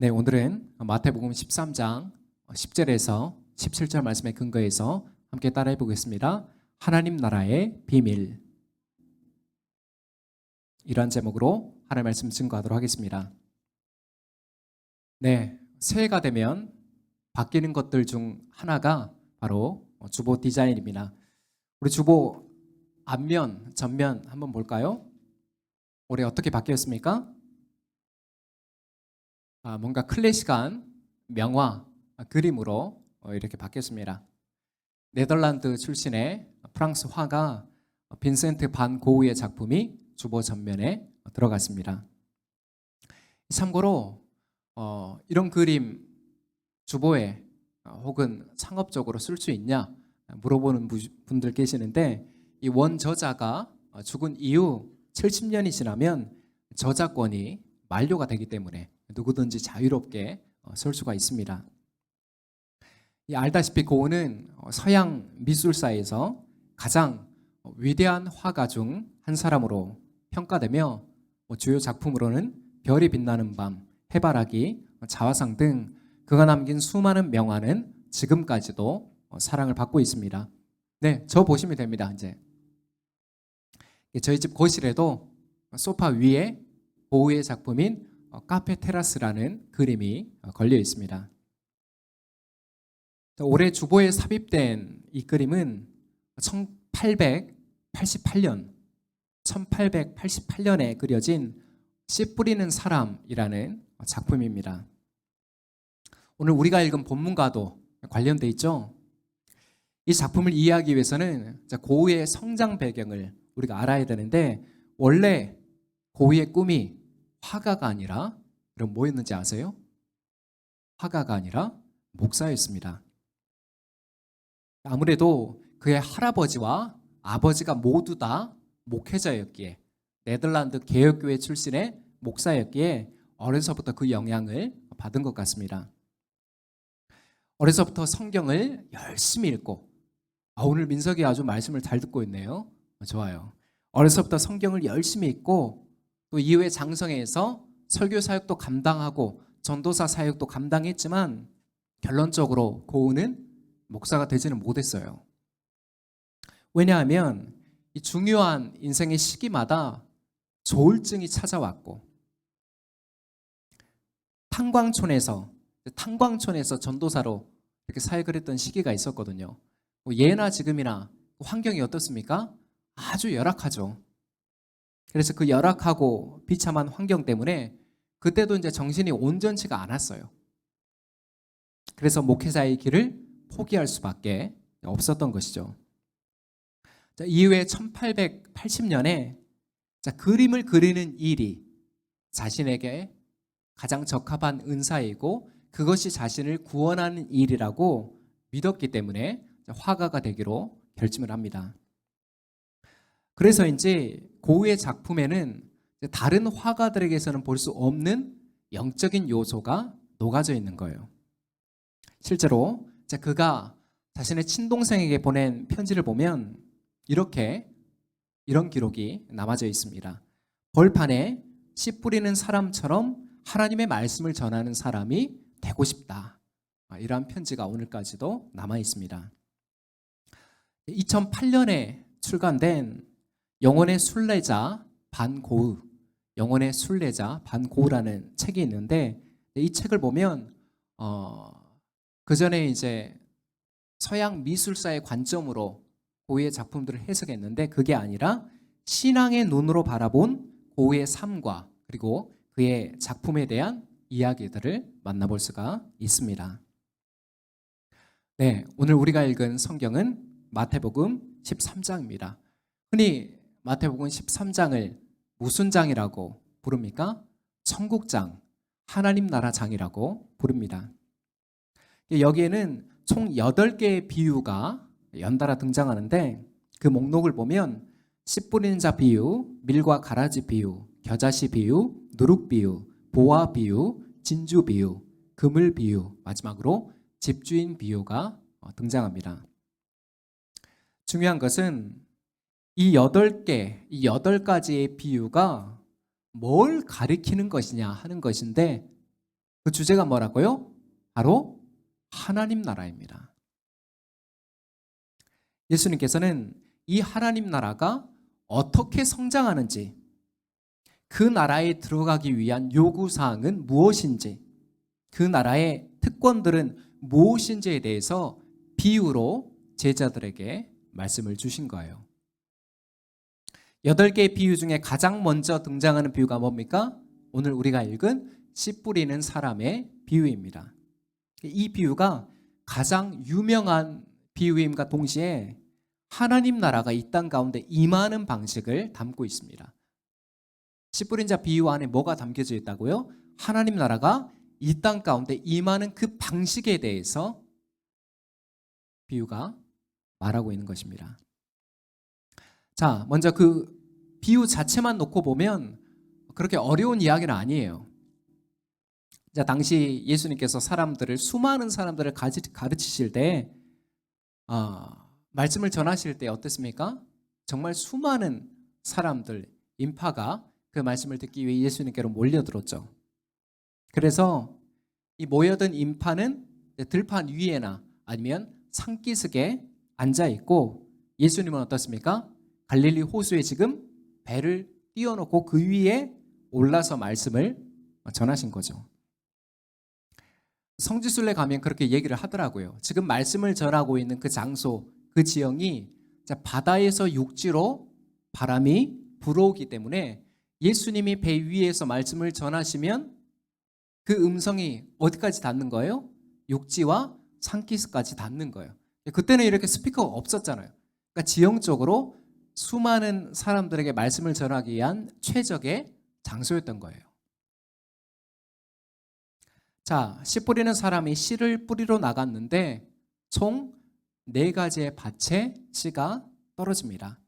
네, 오늘은 마태복음 13장 10절에서 17절 말씀에 근거해서 함께 따라해 보겠습니다. 하나님 나라의 비밀. 이러한 제목으로 하나님의 말씀 증거하도록 하겠습니다. 네, 새해가 되면 바뀌는 것들 중 하나가 바로 주보 디자인입니다. 우리 주보 앞면, 전면 한번 볼까요? 올해 어떻게 바뀌었습니까? 뭔가 클래식한 명화, 그림으로 이렇게 바뀌었습니다. 네덜란드 출신의 프랑스 화가 빈센트 반 고흐의 작품이 주보 전면에 들어갔습니다. 참고로 이런 그림 주보에 혹은 상업적으로 쓸 수 있냐 물어보는 분들 계시는데, 이 원저자가 죽은 이후 70년이 지나면 저작권이 만료가 되기 때문에 누구든지 자유롭게 쓸 수가 있습니다. 알다시피 고흐는 서양 미술사에서 가장 위대한 화가 중 한 사람으로 평가되며 주요 작품으로는 별이 빛나는 밤, 해바라기, 자화상 등 그가 남긴 수많은 명화는 지금까지도 사랑을 받고 있습니다. 네, 저 보시면 됩니다. 이제 저희 집 거실에도 소파 위에 고흐의 작품인 카페 테라스라는 그림이 걸려 있습니다. 올해 주보에 삽입된 이 그림은 1888년에 그려진 씨 뿌리는 사람이라는 작품입니다. 오늘 우리가 읽은 본문과도 관련돼 있죠. 이 작품을 이해하기 위해서는 고흐의 성장 배경을 우리가 알아야 되는데, 원래 고흐의 꿈이 화가가 아니라, 그럼 뭐였는지 아세요? 화가가 아니라 목사였습니다. 아무래도 그의 할아버지와 아버지가 모두 다 목회자였기에, 네덜란드 개혁교회 출신의 목사였기에 어려서부터 그 영향을 받은 것 같습니다. 어려서부터 성경을 열심히 읽고, 오늘 민석이 아주 말씀을 잘 듣고 있네요. 좋아요. 어려서부터 성경을 열심히 읽고, 또 이후에 장성회에서 설교 사역도 감당하고 전도사 사역도 감당했지만 결론적으로 고흐는 목사가 되지는 못했어요. 왜냐하면 이 중요한 인생의 시기마다 조울증이 찾아왔고, 탄광촌에서 전도사로 이렇게 사역을 했던 시기가 있었거든요. 예나 지금이나 환경이 어떻습니까? 아주 열악하죠. 그래서 그 열악하고 비참한 환경 때문에 그때도 이제 정신이 온전치가 않았어요. 그래서 목회자의 길을 포기할 수밖에 없었던 것이죠. 이후에 1880년에 그림을 그리는 일이 자신에게 가장 적합한 은사이고 그것이 자신을 구원하는 일이라고 믿었기 때문에 화가가 되기로 결심을 합니다. 그래서인지 고흐의 작품에는 다른 화가들에게서는 볼 수 없는 영적인 요소가 녹아져 있는 거예요. 실제로 그가 자신의 친동생에게 보낸 편지를 보면 이런 기록이 남아져 있습니다. 벌판에 씨 뿌리는 사람처럼 하나님의 말씀을 전하는 사람이 되고 싶다. 이러한 편지가 오늘까지도 남아 있습니다. 2008년에 출간된 영혼의 순례자 반고흐라는 책이 있는데, 이 책을 보면 그 전에 이제 서양 미술사의 관점으로 고흐의 작품들을 해석했는데, 그게 아니라 신앙의 눈으로 바라본 고흐의 삶과 그리고 그의 작품에 대한 이야기들을 만나볼 수가 있습니다. 네, 오늘 우리가 읽은 성경은 마태복음 13장입니다. 흔히 마태복음 13장을 무슨 장이라고 부릅니까? 천국장, 하나님 나라 장이라고 부릅니다. 여기에는 총 8개의 비유가 연달아 등장하는데, 그 목록을 보면 씨 뿌리는 자 비유, 밀과 가라지 비유, 겨자씨 비유, 누룩 비유, 보화 비유, 진주 비유, 그물 비유, 마지막으로 집주인 비유가 등장합니다. 중요한 것은 이 8가지의 비유가 뭘 가리키는 것이냐 하는 것인데, 그 주제가 뭐라고요? 바로 하나님 나라입니다. 예수님께서는 이 하나님 나라가 어떻게 성장하는지, 그 나라에 들어가기 위한 요구사항은 무엇인지, 그 나라의 특권들은 무엇인지에 대해서 비유로 제자들에게 말씀을 주신 거예요. 8개의 비유 중에 가장 먼저 등장하는 비유가 뭡니까? 오늘 우리가 읽은 씨 뿌리는 사람의 비유입니다. 이 비유가 가장 유명한 비유임과 동시에 하나님 나라가 이 땅 가운데 임하는 방식을 담고 있습니다. 씨 뿌린 자 비유 안에 뭐가 담겨져 있다고요? 하나님 나라가 이 땅 가운데 임하는 그 방식에 대해서 비유가 말하고 있는 것입니다. 자, 먼저 그 비유 자체만 놓고 보면 그렇게 어려운 이야기는 아니에요. 자, 당시 예수님께서 수많은 사람들을 가르치실 때, 말씀을 전하실 때 어땠습니까? 정말 수많은 사람들, 인파가 그 말씀을 듣기 위해 예수님께로 몰려들었죠. 그래서 이 모여든 인파는 들판 위에나 아니면 산기슭에 앉아 있고, 예수님은 어떻습니까? 갈릴리 호수에 지금 배를 띄워놓고 그 위에 올라서 말씀을 전하신 거죠. 성지순례 가면 그렇게 얘기를 하더라고요. 지금 말씀을 전하고 있는 그 장소, 그 지형이 바다에서 육지로 바람이 불어오기 때문에 예수님이 배 위에서 말씀을 전하시면 그 음성이 어디까지 닿는 거예요? 육지와 산기슭까지 닿는 거예요. 그때는 이렇게 스피커가 없었잖아요. 그러니까 지형적으로 수많은 사람들에게 말씀을 전하기 위한 최적의 장소였던 거예요. 자, 씨 뿌리는 사람이 씨를 뿌리러 나갔는데 총 4가지의 밭에 씨가 떨어집니다.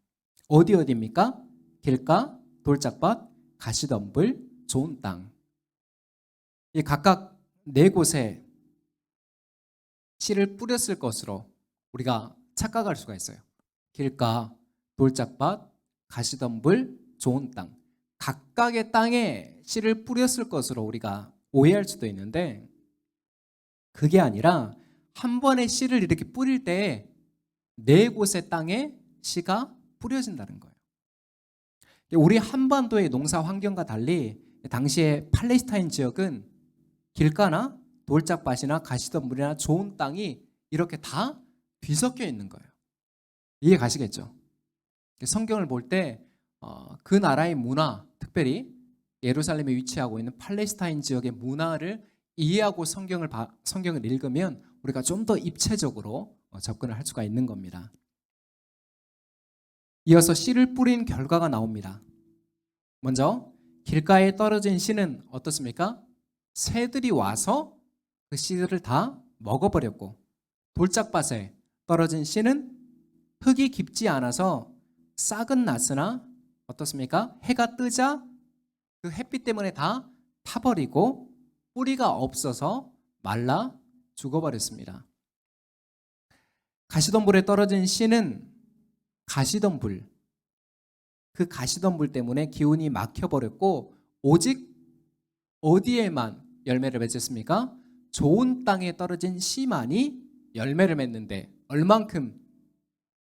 어디입니까? 길가, 돌짝밭, 가시덤불, 좋은 땅. 이 각각 4곳에 씨를 뿌렸을 것으로 우리가 착각할 수가 있어요. 길가, 돌짝밭, 가시덤불, 좋은 땅. 각각의 땅에 씨를 뿌렸을 것으로 우리가 오해할 수도 있는데, 그게 아니라 한 번에 씨를 이렇게 뿌릴 때 4곳의 땅에 씨가 뿌려진다는 거예요. 우리 한반도의 농사 환경과 달리 당시에 팔레스타인 지역은 길가나 돌짝밭이나 가시덤불이나 좋은 땅이 이렇게 다 뒤섞여 있는 거예요. 이해 가시겠죠? 성경을 볼 때 그 나라의 문화, 특별히 예루살렘에 위치하고 있는 팔레스타인 지역의 문화를 이해하고 성경을 읽으면 우리가 좀 더 입체적으로 접근을 할 수가 있는 겁니다. 이어서 씨를 뿌린 결과가 나옵니다. 먼저 길가에 떨어진 씨는 어떻습니까? 새들이 와서 그 씨들을 다 먹어버렸고, 돌짝밭에 떨어진 씨는 흙이 깊지 않아서 싹은 났으나 어떻습니까? 해가 뜨자 그 햇빛 때문에 다 타버리고 뿌리가 없어서 말라 죽어버렸습니다. 가시덤불에 떨어진 씨는 가시덤불, 그 가시덤불 때문에 기운이 막혀버렸고 오직 어디에만 열매를 맺었습니까? 좋은 땅에 떨어진 씨만이 열매를 맺는데 얼만큼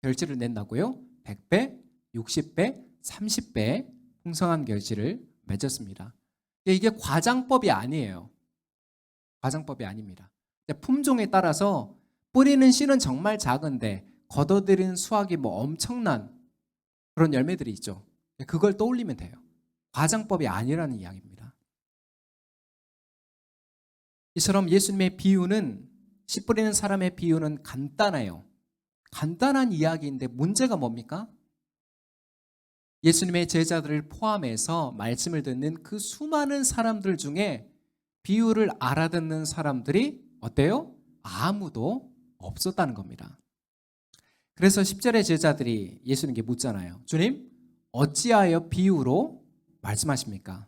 결실을 낸다고요? 100배, 60배, 30배 풍성한 결실을 맺었습니다. 이게 과장법이 아니에요. 과장법이 아닙니다. 품종에 따라서 뿌리는 씨는 정말 작은데 걷어들이는 수확이 엄청난 그런 열매들이 있죠. 그걸 떠올리면 돼요. 과장법이 아니라는 이야기입니다. 이처럼 예수님의 비유는, 씨 뿌리는 사람의 비유는 간단해요. 간단한 이야기인데 문제가 뭡니까? 예수님의 제자들을 포함해서 말씀을 듣는 그 수많은 사람들 중에 비유를 알아듣는 사람들이 어때요? 아무도 없었다는 겁니다. 그래서 10절의 제자들이 예수님께 묻잖아요. 주님, 어찌하여 비유로 말씀하십니까?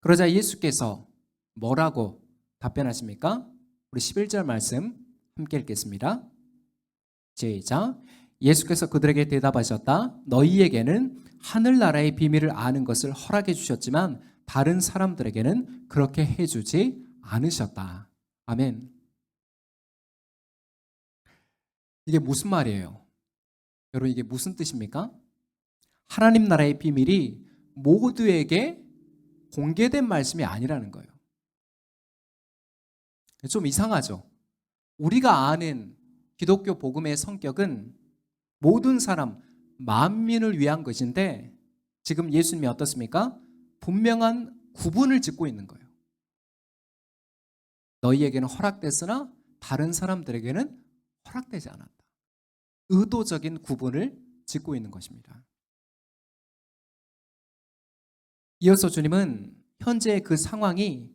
그러자 예수께서 뭐라고 답변하십니까? 우리 11절 말씀 함께 읽겠습니다. 시작. 예수께서 그들에게 대답하셨다. 너희에게는 하늘나라의 비밀을 아는 것을 허락해 주셨지만 다른 사람들에게는 그렇게 해주지 않으셨다. 아멘. 이게 무슨 말이에요? 여러분, 이게 무슨 뜻입니까? 하나님 나라의 비밀이 모두에게 공개된 말씀이 아니라는 거예요. 좀 이상하죠? 우리가 아는 기독교 복음의 성격은 모든 사람, 만민을 위한 것인데 지금 예수님이 어떻습니까? 분명한 구분을 짓고 있는 거예요. 너희에게는 허락됐으나 다른 사람들에게는 허락되지 않았다. 의도적인 구분을 짓고 있는 것입니다. 이어서 주님은 현재의 그 상황이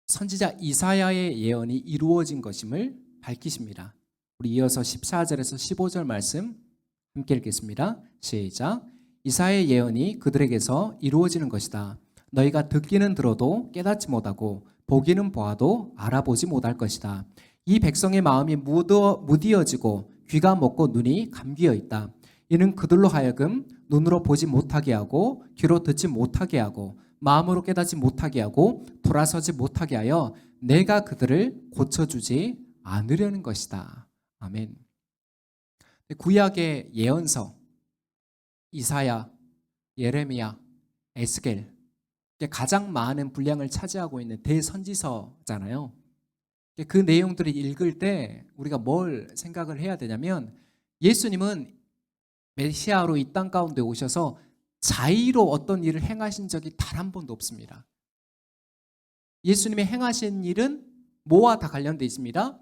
선지자 이사야의 예언이 이루어진 것임을 밝히십니다. 우리 이어서 14절에서 15절 말씀 함께 읽겠습니다. 시작. 이사야의 예언이 그들에게서 이루어지는 것이다. 너희가 듣기는 들어도 깨닫지 못하고 보기는 보아도 알아보지 못할 것이다. 이 백성의 마음이 무디어지고 귀가 먹고 눈이 감기어 있다. 이는 그들로 하여금 눈으로 보지 못하게 하고 귀로 듣지 못하게 하고 마음으로 깨닫지 못하게 하고 돌아서지 못하게 하여 내가 그들을 고쳐주지 않으려는 것이다. 아멘. 구약의 예언서 이사야, 예레미야, 에스겔, 가장 많은 분량을 차지하고 있는 대선지서잖아요. 그 내용들을 읽을 때 우리가 뭘 생각을 해야 되냐면 예수님은 메시아로 이 땅 가운데 오셔서 자의로 어떤 일을 행하신 적이 단 한 번도 없습니다. 예수님이 행하신 일은 뭐와 다 관련되어 있습니다.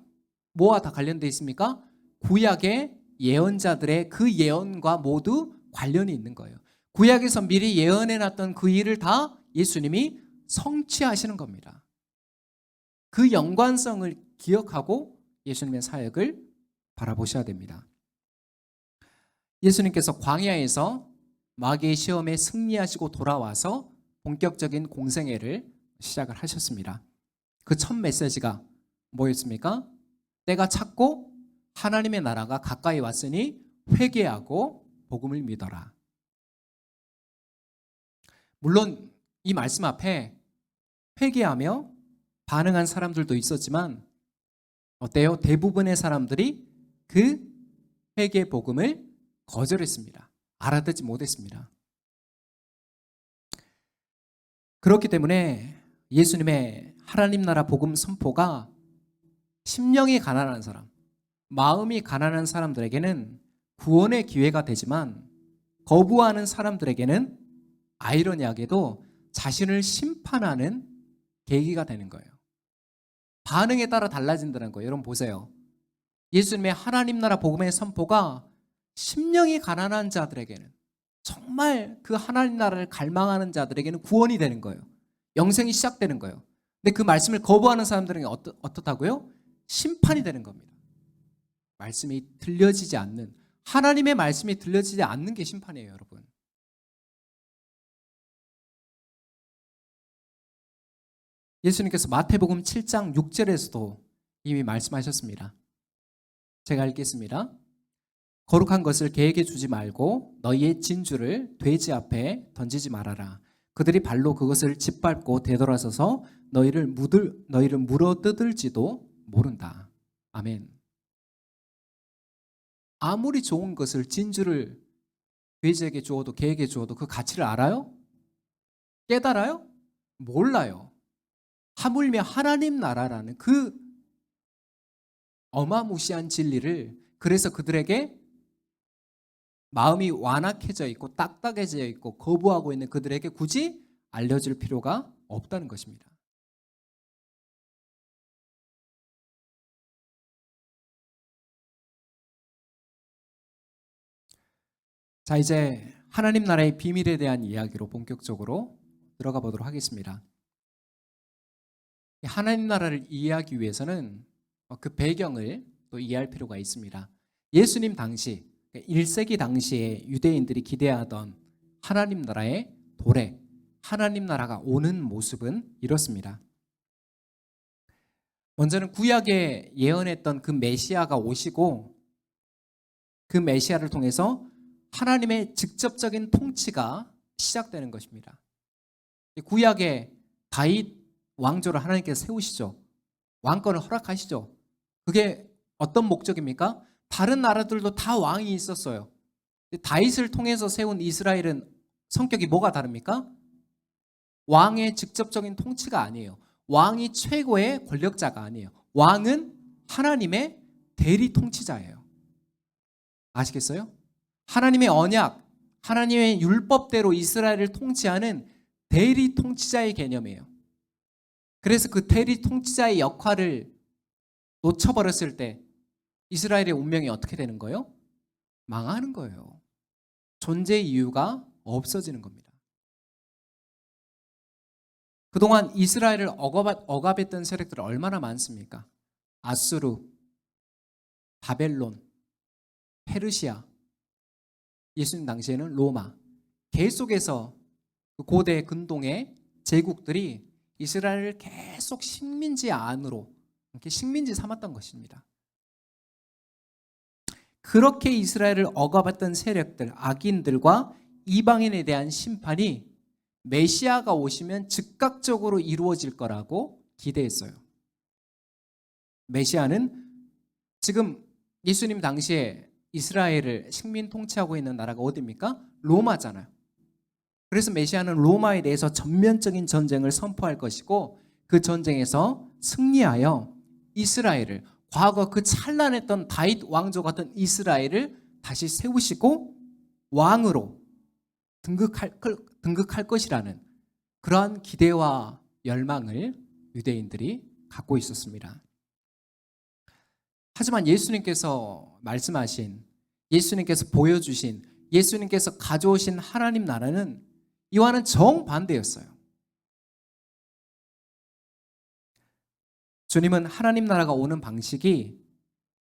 뭐와 다 관련되어 있습니까? 구약의 예언자들의 그 예언과 모두 관련이 있는 거예요. 구약에서 미리 예언해놨던 그 일을 다 예수님이 성취하시는 겁니다. 그 연관성을 기억하고 예수님의 사역을 바라보셔야 됩니다. 예수님께서 광야에서 마귀의 시험에 승리하시고 돌아와서 본격적인 공생애를 시작을 하셨습니다. 그 첫 메시지가 뭐였습니까? 때가 찼고 하나님의 나라가 가까이 왔으니 회개하고 복음을 믿어라. 물론 이 말씀 앞에 회개하며 반응한 사람들도 있었지만 어때요? 대부분의 사람들이 그 회개 복음을 거절했습니다. 알아듣지 못했습니다. 그렇기 때문에 예수님의 하나님 나라 복음 선포가 심령이 가난한 사람, 마음이 가난한 사람들에게는 구원의 기회가 되지만 거부하는 사람들에게는 아이러니하게도 자신을 심판하는 계기가 되는 거예요. 반응에 따라 달라진다는 거예요. 여러분 보세요. 예수님의 하나님 나라 복음의 선포가 심령이 가난한 자들에게는, 정말 그 하나님 나라를 갈망하는 자들에게는 구원이 되는 거예요. 영생이 시작되는 거예요. 근데 그 말씀을 거부하는 사람들에게 어떻다고요? 심판이 되는 겁니다. 말씀이 들려지지 않는, 하나님의 말씀이 들려지지 않는 게 심판이에요, 여러분. 예수님께서 마태복음 7장 6절에서도 이미 말씀하셨습니다. 제가 읽겠습니다. 거룩한 것을 개에게 주지 말고 너희의 진주를 돼지 앞에 던지지 말아라. 그들이 발로 그것을 짓밟고 되돌아서서 너희를 물어뜯을지도 모른다. 아멘. 아무리 좋은 것을 진주를 돼지에게 주어도 개에게 주어도 그 가치를 알아요? 깨달아요? 몰라요. 하물며 하나님 나라라는 그 어마무시한 진리를, 그래서 그들에게 마음이 완악해져 있고 딱딱해져 있고 거부하고 있는 그들에게 굳이 알려줄 필요가 없다는 것입니다. 자, 이제 하나님 나라의 비밀에 대한 이야기로 본격적으로 들어가 보도록 하겠습니다. 하나님 나라를 이해하기 위해서는 그 배경을 또 이해할 필요가 있습니다. 예수님 당시 1세기 당시에 유대인들이 기대하던 하나님 나라의 도래, 하나님 나라가 오는 모습은 이렇습니다. 먼저는 구약에 예언했던 그 메시아가 오시고 그 메시아를 통해서 하나님의 직접적인 통치가 시작되는 것입니다. 구약에 다윗 왕조를 하나님께서 세우시죠. 왕권을 허락하시죠. 그게 어떤 목적입니까? 다른 나라들도 다 왕이 있었어요. 다윗을 통해서 세운 이스라엘은 성격이 뭐가 다릅니까? 왕의 직접적인 통치가 아니에요. 왕이 최고의 권력자가 아니에요. 왕은 하나님의 대리 통치자예요. 아시겠어요? 하나님의 언약, 하나님의 율법대로 이스라엘을 통치하는 대리 통치자의 개념이에요. 그래서 그 대리 통치자의 역할을 놓쳐버렸을 때 이스라엘의 운명이 어떻게 되는 거예요? 망하는 거예요. 존재 이유가 없어지는 겁니다. 그동안 이스라엘을 억압했던 세력들이 얼마나 많습니까? 아수르, 바벨론, 페르시아, 예수님 당시에는 로마, 계속해서 고대 근동의 제국들이 이스라엘을 계속 식민지 안으로 이렇게 식민지 삼았던 것입니다. 그렇게 이스라엘을 억압했던 세력들, 악인들과 이방인에 대한 심판이 메시아가 오시면 즉각적으로 이루어질 거라고 기대했어요. 메시아는 지금 예수님 당시에 이스라엘을 식민 통치하고 있는 나라가 어디입니까? 로마잖아요. 그래서 메시아는 로마에 대해서 전면적인 전쟁을 선포할 것이고 그 전쟁에서 승리하여 이스라엘을, 과거 그 찬란했던 다윗 왕조 같은 이스라엘을 다시 세우시고 왕으로 등극할 것이라는 그러한 기대와 열망을 유대인들이 갖고 있었습니다. 하지만 예수님께서 말씀하신, 예수님께서 보여주신, 예수님께서 가져오신 하나님 나라는 이와는 정반대였어요. 주님은 하나님 나라가 오는 방식이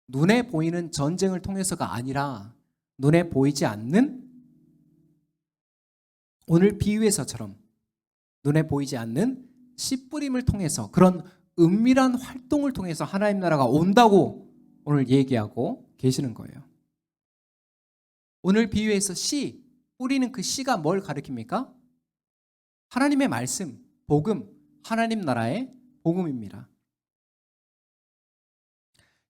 눈에 보이는 전쟁을 통해서가 아니라 눈에 보이지 않는, 오늘 비유에서처럼 눈에 보이지 않는 씨 뿌림을 통해서, 그런 은밀한 활동을 통해서 하나님 나라가 온다고 오늘 얘기하고 계시는 거예요. 오늘 비유에서 씨, 뿌리는 그 씨가 뭘 가리킵니까? 하나님의 말씀, 복음, 하나님 나라의 복음입니다.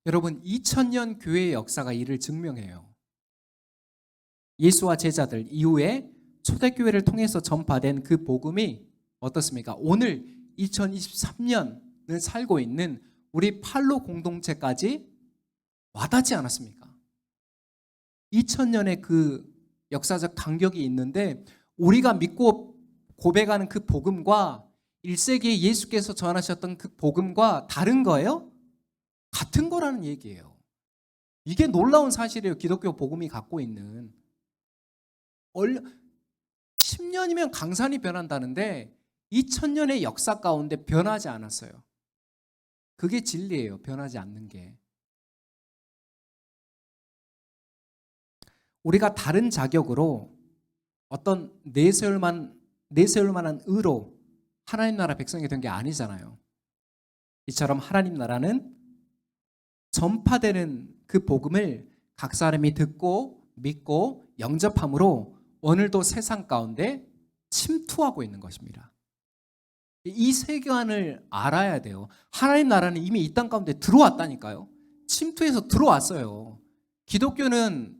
여러분, 2000년 교회의 역사가 이를 증명해요. 예수와 제자들 이후에 초대교회를 통해서 전파된 그 복음이 어떻습니까? 오늘 2023년을 살고 있는 우리 팔로 공동체까지 와닿지 않았습니까? 2000년의 그 역사적 간격이 있는데 우리가 믿고 고백하는 그 복음과 1세기에 예수께서 전하셨던 그 복음과 다른 거예요? 같은 거라는 얘기예요. 이게 놀라운 사실이에요. 기독교 복음이 갖고 있는. 10년이면 강산이 변한다는데 2000년의 역사 가운데 변하지 않았어요. 그게 진리예요. 변하지 않는 게. 우리가 다른 자격으로 어떤 내세울 만한 의로 하나님 나라 백성이 된 게 아니잖아요. 이처럼 하나님 나라는 전파되는 그 복음을 각 사람이 듣고 믿고 영접함으로 오늘도 세상 가운데 침투하고 있는 것입니다. 이 세계관을 알아야 돼요. 하나님 나라는 이미 이 땅 가운데 들어왔다니까요. 침투해서 들어왔어요. 기독교는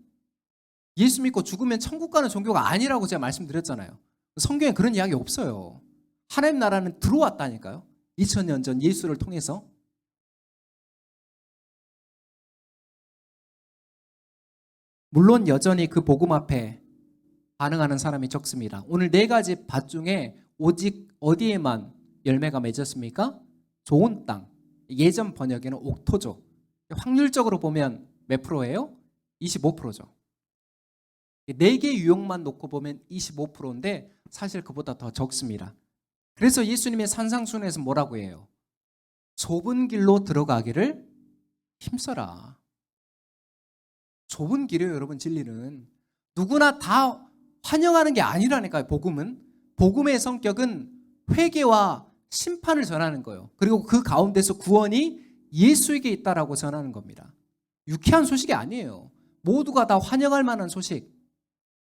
예수 믿고 죽으면 천국 가는 종교가 아니라고 제가 말씀드렸잖아요. 성경에 그런 이야기 없어요. 하나님 나라는 들어왔다니까요. 2000년 전 예수를 통해서. 물론 여전히 그 복음 앞에 반응하는 사람이 적습니다. 오늘 4가지 밭 중에 오직 어디에만 열매가 맺었습니까? 좋은 땅. 예전 번역에는 옥토죠. 확률적으로 보면 몇 프로예요? 25%죠. 4개 유형만 놓고 보면 25%인데 사실 그보다 더 적습니다. 그래서 예수님의 산상순에서 뭐라고 해요? 좁은 길로 들어가기를 힘써라. 좁은 길이에요, 여러분. 진리는 누구나 다 환영하는 게 아니라니까요. 복음의 성격은 회개와 심판을 전하는 거예요. 그리고 그 가운데서 구원이 예수에게 있다라고 전하는 겁니다. 유쾌한 소식이 아니에요. 모두가 다 환영할 만한 소식.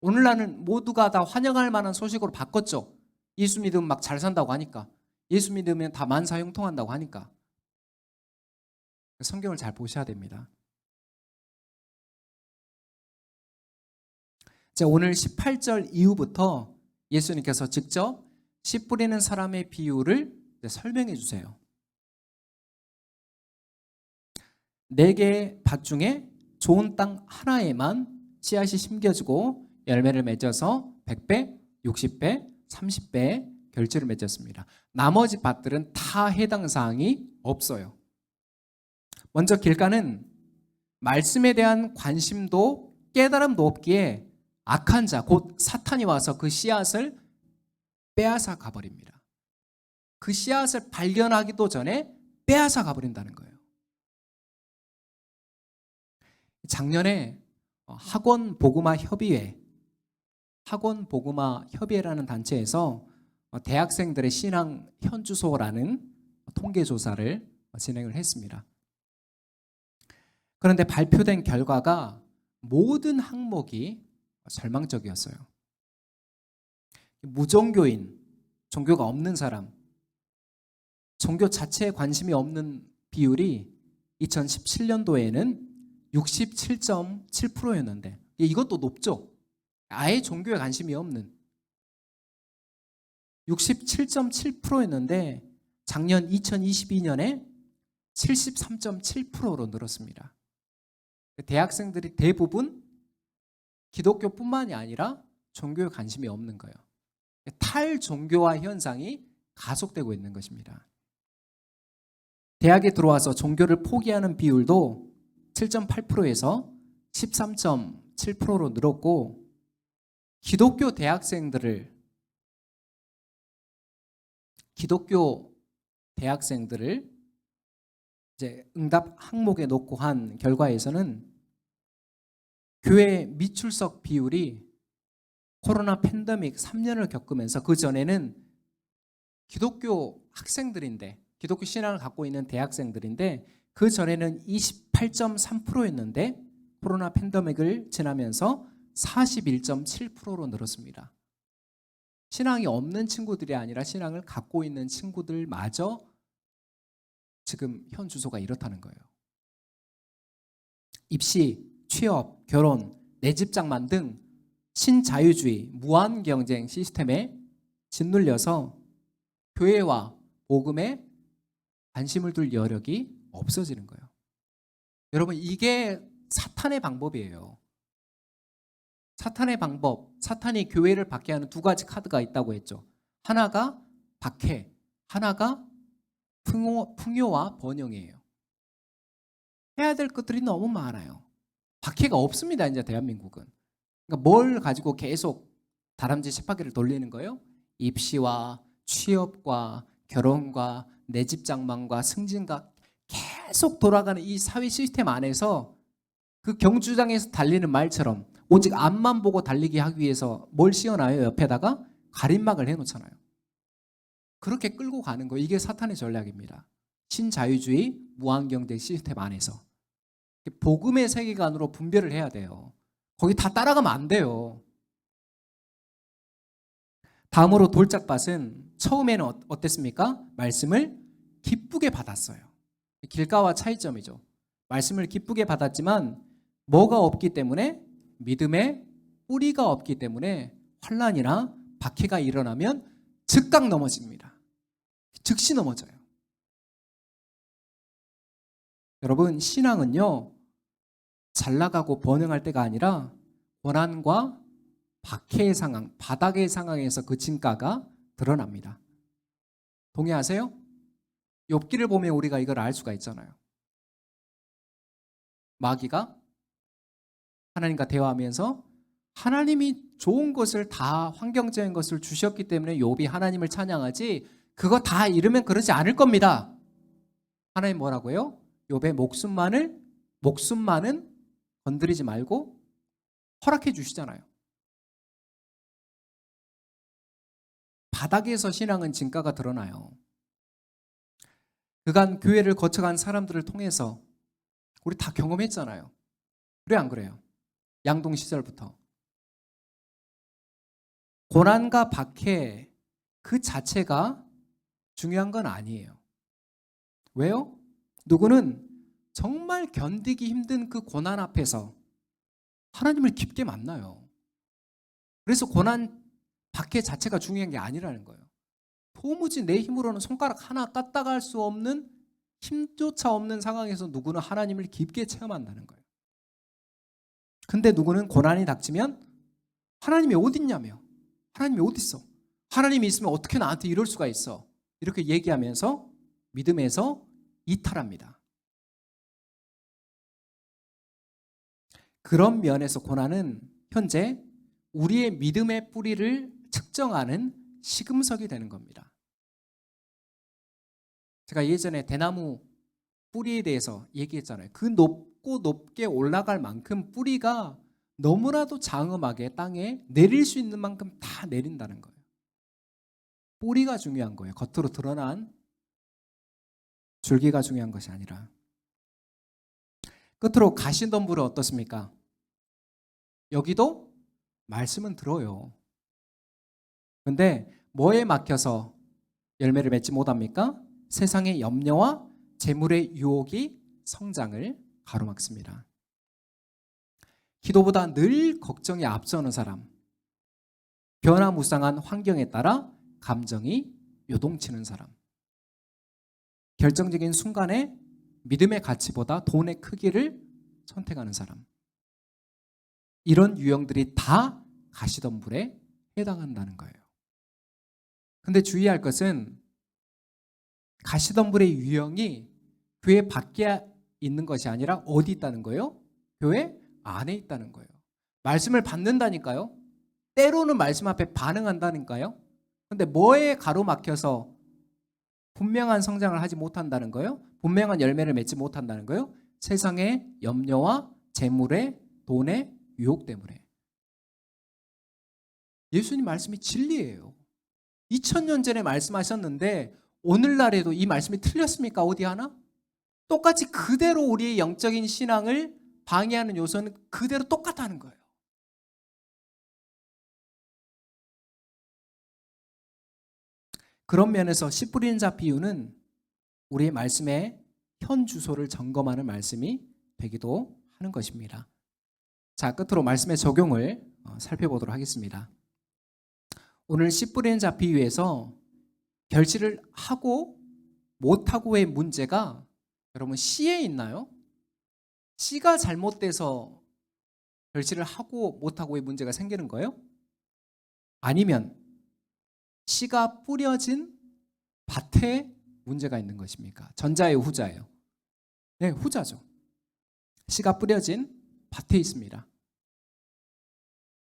오늘날은 모두가 다 환영할 만한 소식으로 바꿨죠. 예수 믿으면 막 잘 산다고 하니까, 예수 믿으면 다 만사형통한다고 하니까. 성경을 잘 보셔야 됩니다. 자, 오늘 18절 이후부터 예수님께서 직접 씨 뿌리는 사람의 비유를 설명해 주세요. 4개의 밭 중에 좋은 땅 하나에만 씨앗이 심겨지고 열매를 맺어서 100배, 60배, 30배의 결실을 맺었습니다. 나머지 밭들은 다 해당 사항이 없어요. 먼저 길가는 말씀에 대한 관심도 깨달음도 없기에 악한 자, 곧 사탄이 와서 그 씨앗을 빼앗아 가버립니다. 그 씨앗을 발견하기도 전에 빼앗아 가버린다는 거예요. 작년에 학원 복음화 협의회라는 단체에서 대학생들의 신앙 현주소라는 통계 조사를 진행을 했습니다. 그런데 발표된 결과가 모든 항목이 절망적이었어요. 무종교인, 종교가 없는 사람, 종교 자체에 관심이 없는 비율이 2017년도에는 67.7%였는데 이것도 높죠. 아예 종교에 관심이 없는 67.7%였는데 작년 2022년에 73.7%로 늘었습니다. 대학생들이 대부분 기독교뿐만이 아니라 종교에 관심이 없는 거예요. 탈종교화 현상이 가속되고 있는 것입니다. 대학에 들어와서 종교를 포기하는 비율도 7.8%에서 13.7%로 늘었고, 기독교 대학생들을 이제 응답 항목에 놓고 한 결과에서는 교회 미출석 비율이 코로나 팬데믹 3년을 겪으면서, 그 전에는 기독교 학생들인데, 기독교 신앙을 갖고 있는 대학생들인데 그 전에는 28.3%였는데 코로나 팬데믹을 지나면서 41.7%로 늘었습니다. 신앙이 없는 친구들이 아니라 신앙을 갖고 있는 친구들마저 지금 현 주소가 이렇다는 거예요. 입시, 취업, 결혼, 내 집 장만 등 신자유주의, 무한 경쟁 시스템에 짓눌려서 교회와 복음에 관심을 둘 여력이 없어지는 거예요. 여러분, 이게 사탄의 방법이에요. 사탄의 방법, 사탄이 교회를 받게 하는 2가지 카드가 있다고 했죠. 하나가 박해, 하나가 풍요와 번영이에요. 해야 될 것들이 너무 많아요. 박해가 없습니다, 이제 대한민국은. 그러니까 뭘 가지고 계속 다람쥐 쳇바퀴를 돌리는 거예요? 입시와 취업과 결혼과 내 집 장만과 승진과 계속 돌아가는 이 사회 시스템 안에서 그 경주장에서 달리는 말처럼 오직 앞만 보고 달리게 하기 위해서 뭘 씌워놔요? 옆에다가 가림막을 해놓잖아요. 그렇게 끌고 가는 거, 이게 사탄의 전략입니다. 신자유주의 무한경제 시스템 안에서 복음의 세계관으로 분별을 해야 돼요. 거기 다 따라가면 안 돼요. 다음으로 돌짝밭은 처음에는 어땠습니까? 말씀을 기쁘게 받았어요. 길가와 차이점이죠. 말씀을 기쁘게 받았지만 뭐가 없기 때문에, 믿음의 뿌리가 없기 때문에 환난이나 박해가 일어나면 즉각 넘어집니다. 즉시 넘어져요. 여러분, 신앙은요, 잘 나가고 번영할 때가 아니라 고난과 박해의 상황, 바닥의 상황에서 그 진가가 드러납니다. 동의하세요? 욥기를 보면 우리가 이걸 알 수가 있잖아요. 마귀가 하나님과 대화하면서 하나님이 좋은 것을 다, 환경적인 것을 주셨기 때문에 욥이 하나님을 찬양하지, 그거 다 잃으면 그러지 않을 겁니다. 하나님 뭐라고요? 욥의 목숨만은 건드리지 말고 허락해 주시잖아요. 바닥에서 신앙은 진가가 드러나요. 그간 교회를 거쳐간 사람들을 통해서 우리 다 경험했잖아요. 그래 안 그래요? 양동 시절부터 고난과 박해, 그 자체가 중요한 건 아니에요. 왜요? 누구는 정말 견디기 힘든 그 고난 앞에서 하나님을 깊게 만나요. 그래서 고난 박해 자체가 중요한 게 아니라는 거예요. 도무지 내 힘으로는 손가락 하나 까딱할 수 없는, 힘조차 없는 상황에서 누구는 하나님을 깊게 체험한다는 거예요. 근데 누구는 고난이 닥치면 하나님이 어디 있냐며, 하나님이 어디 있어, 하나님이 있으면 어떻게 나한테 이럴 수가 있어, 이렇게 얘기하면서 믿음에서 이탈합니다. 그런 면에서 고난은 현재 우리의 믿음의 뿌리를 측정하는 시금석이 되는 겁니다. 제가 예전에 대나무 뿌리에 대해서 얘기했잖아요. 그 높고 높게 올라갈 만큼 뿌리가 너무나도 장엄하게 땅에 내릴 수 있는 만큼 다 내린다는 거예요. 뿌리가 중요한 거예요. 겉으로 드러난 줄기가 중요한 것이 아니라. 끝으로 가시덤불은 어떻습니까? 여기도 말씀은 들어요. 그런데 뭐에 막혀서 열매를 맺지 못합니까? 세상의 염려와 재물의 유혹이 성장을 가로막습니다. 기도보다 늘 걱정이 앞서는 사람, 변화무쌍한 환경에 따라 감정이 요동치는 사람, 결정적인 순간에 믿음의 가치보다 돈의 크기를 선택하는 사람, 이런 유형들이 다 가시덤불에 해당한다는 거예요. 근데 주의할 것은 가시덤불의 유형이 교회 밖에 있는 것이 아니라 어디 있다는 거예요? 교회 안에 있다는 거예요. 말씀을 받는다니까요. 때로는 말씀 앞에 반응한다니까요. 근데 뭐에 가로막혀서 분명한 성장을 하지 못한다는 거예요? 분명한 열매를 맺지 못한다는 거예요? 세상의 염려와 재물의, 돈의 유혹 때문에. 예수님 말씀이 진리예요. 2000년 전에 말씀하셨는데 오늘날에도 이 말씀이 틀렸습니까? 어디 하나? 똑같이 그대로 우리의 영적인 신앙을 방해하는 요소는 그대로 똑같다는 거예요. 그런 면에서 씨 뿌리는 자 비유는 우리의 말씀의 현 주소를 점검하는 말씀이 되기도 하는 것입니다. 자, 끝으로 말씀의 적용을 살펴보도록 하겠습니다. 오늘 씨 뿌리는 자 비유에서 결실을 하고 못하고의 문제가 여러분 씨에 있나요? 씨가 잘못돼서 결실을 하고 못하고의 문제가 생기는 거예요? 아니면 씨가 뿌려진 밭에 문제가 있는 것입니까? 전자예요, 후자예요? 네, 후자죠. 씨가 뿌려진 밭에 있습니다.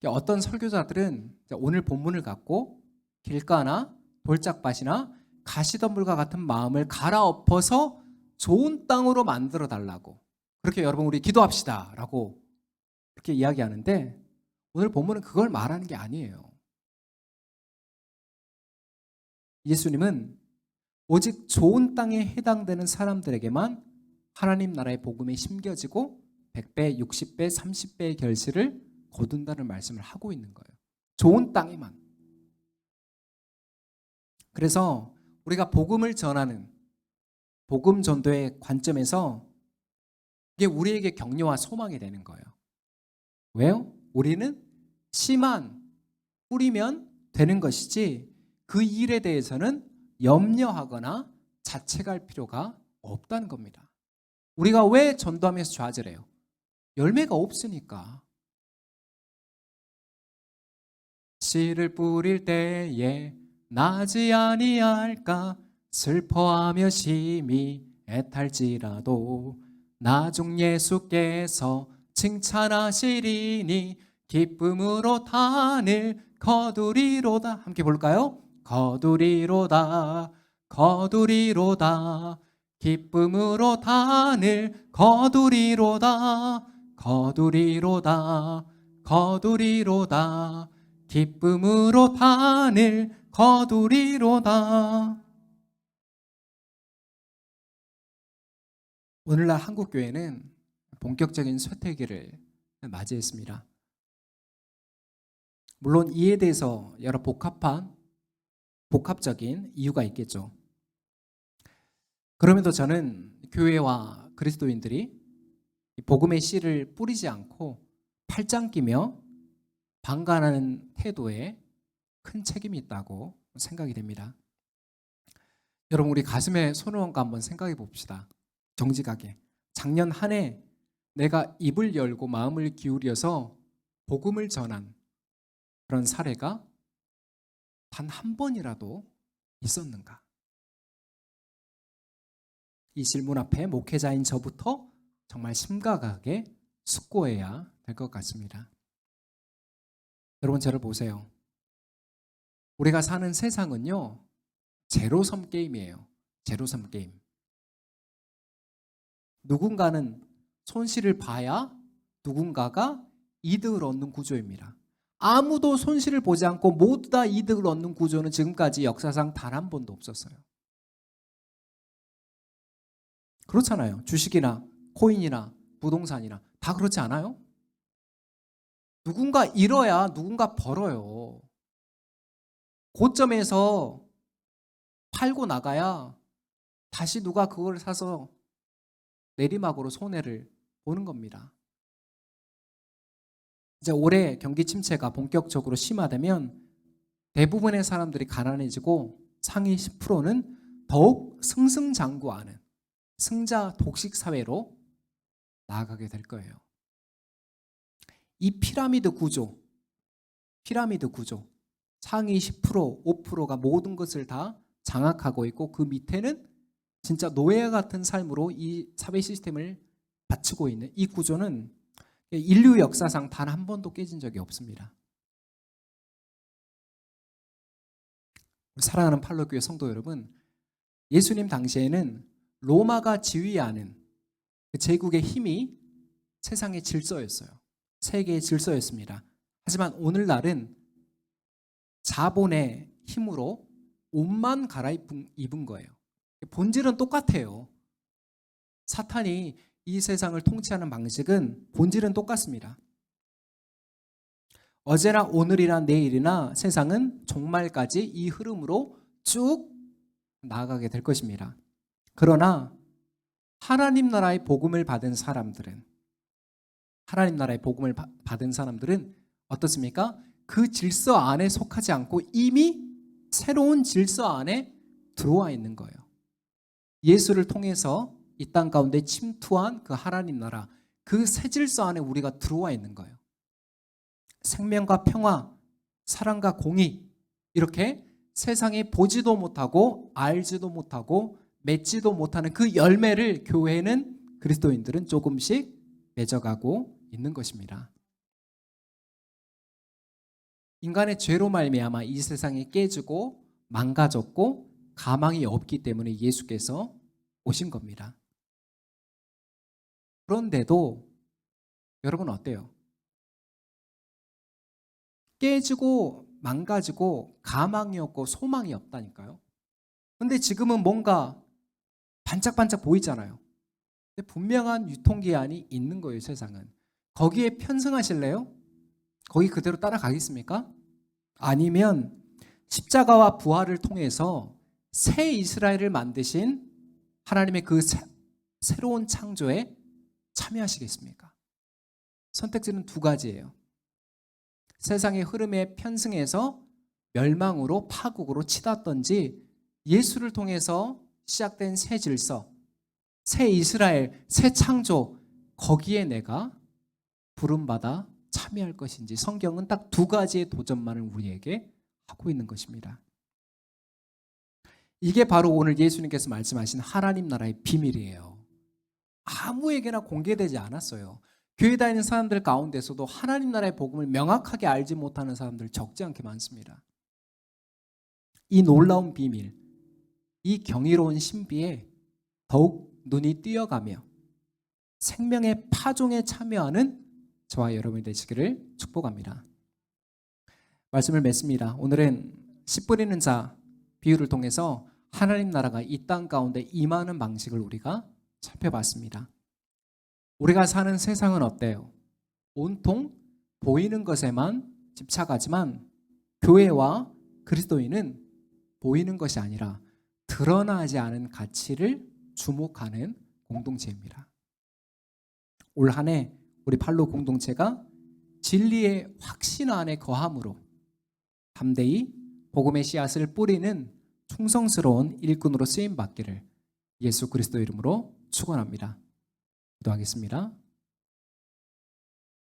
어떤 설교자들은 오늘 본문을 갖고 길가나 돌짝밭이나 가시덤불과 같은 마음을 갈아엎어서 좋은 땅으로 만들어 달라고, 그렇게 여러분 우리 기도합시다 라고 그렇게 이야기하는데, 오늘 본문은 그걸 말하는 게 아니에요. 예수님은 오직 좋은 땅에 해당되는 사람들에게만 하나님 나라의 복음이 심겨지고 100배, 60배, 30배의 결실을 거둔다는 말씀을 하고 있는 거예요. 좋은 땅에만. 그래서 우리가 복음을 전하는 복음 전도의 관점에서 이게 우리에게 격려와 소망이 되는 거예요. 왜요? 우리는 씨만 뿌리면 되는 것이지 그 일에 대해서는 염려하거나 자책할 필요가 없다는 겁니다. 우리가 왜 전도하면서 좌절해요? 열매가 없으니까. 씨를 뿌릴 때에 나지 아니할까, 슬퍼하며 심히 애탈지라도 나중 예수께서 칭찬하시리니 기쁨으로 단을 거두리로다. 함께 볼까요? 거두리로다, 거두리로다, 기쁨으로 단을 거두리로다, 거두리로다, 거두리로다, 기쁨으로 단을 거두리로다. 오늘날 한국교회는 본격적인 쇠퇴기를 맞이했습니다. 물론 이에 대해서 여러 복합한 복합적인 이유가 있겠죠. 그럼에도 저는 교회와 그리스도인들이 복음의 씨를 뿌리지 않고 팔짱 끼며 방관하는 태도에 큰 책임이 있다고 생각이 됩니다. 여러분, 우리 가슴에 손을 얹고 한번 생각해 봅시다. 정직하게. 작년 한 해 내가 입을 열고 마음을 기울여서 복음을 전한 그런 사례가 단 한 번이라도 있었는가? 이 질문 앞에 목회자인 저부터 정말 심각하게 숙고해야 될 것 같습니다. 여러분, 저를 보세요. 우리가 사는 세상은요, 제로섬 게임이에요. 제로섬 게임. 누군가는 손실을 봐야 누군가가 이득을 얻는 구조입니다. 아무도 손실을 보지 않고 모두 다 이득을 얻는 구조는 지금까지 역사상 단 한 번도 없었어요. 그렇잖아요. 주식이나 코인이나 부동산이나 다 그렇지 않아요? 누군가 잃어야 누군가 벌어요. 고점에서 팔고 나가야 다시 누가 그걸 사서 내리막으로 손해를 보는 겁니다. 이제 올해 경기 침체가 본격적으로 심화되면 대부분의 사람들이 가난해지고 상위 10%는 더욱 승승장구하는 승자 독식 사회로 나아가게 될 거예요. 이 피라미드 구조, 상위 10%, 5%가 모든 것을 다 장악하고 있고 그 밑에는 진짜 노예 같은 삶으로 이 사회 시스템을 바치고 있는 이 구조는 인류 역사상 단 한 번도 깨진 적이 없습니다. 사랑하는 팔로교회 성도 여러분, 예수님 당시에는 로마가 지휘하는 그 제국의 힘이 세상의 질서였어요. 세계의 질서였습니다. 하지만 오늘날은 자본의 힘으로 옷만 갈아입은 거예요. 본질은 똑같아요. 사탄이 이 세상을 통치하는 방식은 본질은 똑같습니다. 어제나 오늘이나 내일이나 세상은 종말까지 이 흐름으로 쭉 나아가게 될 것입니다. 그러나 하나님 나라의 복음을 받은 사람들은 어떻습니까? 그 질서 안에 속하지 않고 이미 새로운 질서 안에 들어와 있는 거예요. 예수를 통해서 이 땅 가운데 침투한 그 하나님 나라, 그 새 질서 안에 우리가 들어와 있는 거예요. 생명과 평화, 사랑과 공의, 이렇게 세상에 보지도 못하고 알지도 못하고 맺지도 못하는 그 열매를 교회는, 그리스도인들은 조금씩 맺어가고 있는 것입니다. 인간의 죄로 말미암아 이 세상이 깨지고 망가졌고 가망이 없기 때문에 예수께서 오신 겁니다. 그런데도 여러분 어때요? 깨지고 망가지고 가망이 없고 소망이 없다니까요. 근데 지금은 뭔가 반짝반짝 보이잖아요. 근데 분명한 유통기한이 있는 거예요, 세상은. 거기에 편승하실래요? 거기 그대로 따라가겠습니까? 아니면 십자가와 부활을 통해서 새 이스라엘을 만드신 하나님의 그 새로운 창조에 참여하시겠습니까? 선택지는 두 가지예요. 세상의 흐름에 편승해서 멸망으로 파국으로 치닫던지 예수를 통해서 시작된 새 질서, 새 이스라엘, 새 창조, 거기에 내가 부름받아 참여할 것인지, 성경은 딱 두 가지의 도전만을 우리에게 하고 있는 것입니다. 이게 바로 오늘 예수님께서 말씀하신 하나님 나라의 비밀이에요. 아무에게나 공개되지 않았어요. 교회 다니는 사람들 가운데서도 하나님 나라의 복음을 명확하게 알지 못하는 사람들 적지 않게 많습니다. 이 놀라운 비밀, 이 경이로운 신비에 더욱 눈이 띄어가며 생명의 파종에 참여하는 저와 여러분이 되시기를 축복합니다. 말씀을 맺습니다. 오늘은 씨 뿌리는 자 비유를 통해서 하나님 나라가 이 땅 가운데 임하는 방식을 우리가 살펴봤습니다. 우리가 사는 세상은 어때요? 온통 보이는 것에만 집착하지만 교회와 그리스도인은 보이는 것이 아니라 드러나지 않은 가치를 주목하는 공동체입니다. 올 한 해 우리 팔로 공동체가 진리의 확신 안에 거함으로 담대히 복음의 씨앗을 뿌리는 충성스러운 일꾼으로 쓰임 받기를 예수 그리스도 이름으로 축원합니다. 기도하겠습니다.